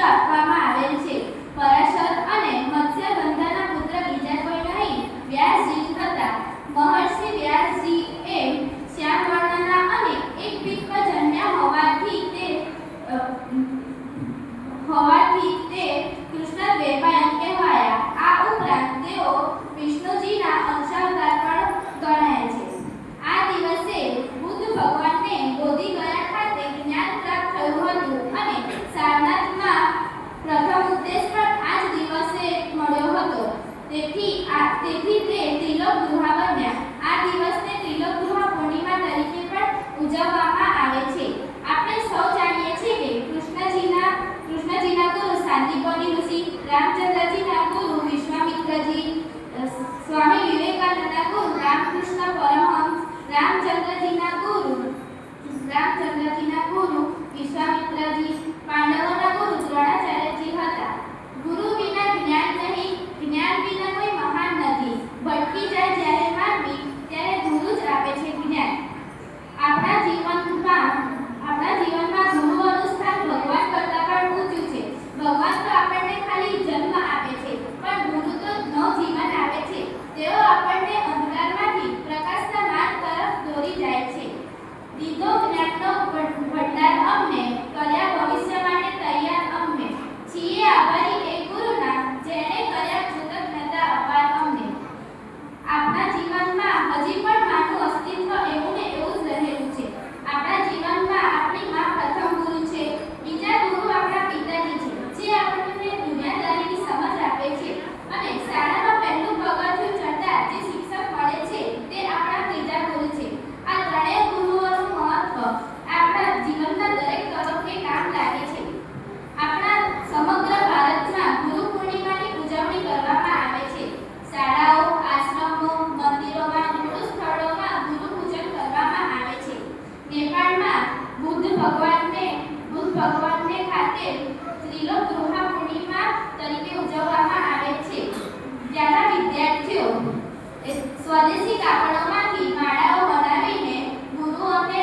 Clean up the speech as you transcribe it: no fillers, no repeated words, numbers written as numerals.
આપવામાં આવેલ છે. પરાશર અને મત્સ્યગંધાના પુત્ર બીજા કોઈ નહીં વ્યાસજી હતા. મહર્ષિ વ્યાસજી એ શ્યામ વર્ણના અને એક પીઠ પર જન્મ્યા હોવાથી તે કૃષ્ણ દ્વૈપાયન કહેવાયા. આ ઉપરાંત તેઓ વિષ્ણુજીના અંશાવતાર પણ ગણાય છે. આ દિવસે બુદ્ધ ભગવાનને બોધિગયા ખાતે જ્ઞાન પ્રાપ્ત થયું હતું અને સારનાથમાં પ્રથમ ઉપદેશ પણ આ જ દિવસે મળ્યો હતો. તેથી તે ત્રિલોક ગૃહા બન્યા. આ દિવસને ત્રિલોક ગૃહા પૂર્ણિમા તરીકે પણ ઉજવવામાં આવે છે. આપણે સૌ જાણીએ છીએ કે કૃષ્ણજીના ગુરુ શાંતિપની ઋષિ, રામચંદ્રજીના ગુરુ વિશ્વામિત્રજી, સ્વામી વિવેકાનંદના ગુરુ રામકૃષ્ણ પરમહંસ, રામચંદ્રજીના ગુરુ વિશ્વામિત્રજી, પાંડવોના ગુરુ દ્રોણાચાર્યજી હતા. ગુરુ વિના જ્ઞાન નહીં, જ્ઞાન વિના કોઈ મહાન નથી. ભટકી જાય જ્યારે માનવી ત્યારે ગુરુ જ આપે છે જ્ઞાન. આપણા જીવનમાં ગુરુઓનું સ્થાન ભગવાન કરતાં પણ ઊંચું છે. ભગવાન તો આપણને ખાલી જન્મ આપે છે, પણ ગુરુ તો નવજીવન આપે છે. તેઓ આપણને અંધકારમાંથી પ્રકાશના માર્ગ તરફ દોરી જાય છે. દીધો જ્ઞાનનો ભંડાર અમને, કર્યા ભવિષ્ય માટે તૈયાર અમને. છીએ આભારી એ ગુરુના, જેણે કર્યા કૃતજ્ઞતા અપાર અમને. આપણા જીવનમાં હજી પણ માનું અસ્તિત્વ એવું ને એવું જ રહેલું છે. આપણા જીવનમાં આપણી માં પ્રથમ ગુરુ છે. બીજા ગુરુ આપણા પિતાજી છે, જે આપણને દુનિયાદારીની સમજ આપે છે. અને શાળામાં પહેલું પગથિયું ચડતા જે શિક્ષક મળે છે તે આપણા ત્રીજા ગુરુ છે. આ ત્રણેય ગુરુઓનું મહત્વ આપણા જીવનના દરેક તબક્કે કામ લાગે છે. આપણા સમગ્ર ભારતમાં ગુરુ પૂર્ણિમાની ઉજવણી કરવામાં આવે છે. શાળાઓ, આશ્રમો, મંદિરોમાં, ગુરુ સ્થળોમાં ગુરુ પૂજન કરવામાં આવે છે. નેપાળમાં બુદ્ધ ભગવાનને ખાતે ત્રિલોક ગૃહા પૂર્ણિમા તરીકે ઉજવવામાં આવે છે. ત્યાંના વિદ્યાર્થીઓ સ્વદેશી કાપડોમાંથી માળાઓ બનાવીને ગુરુઓને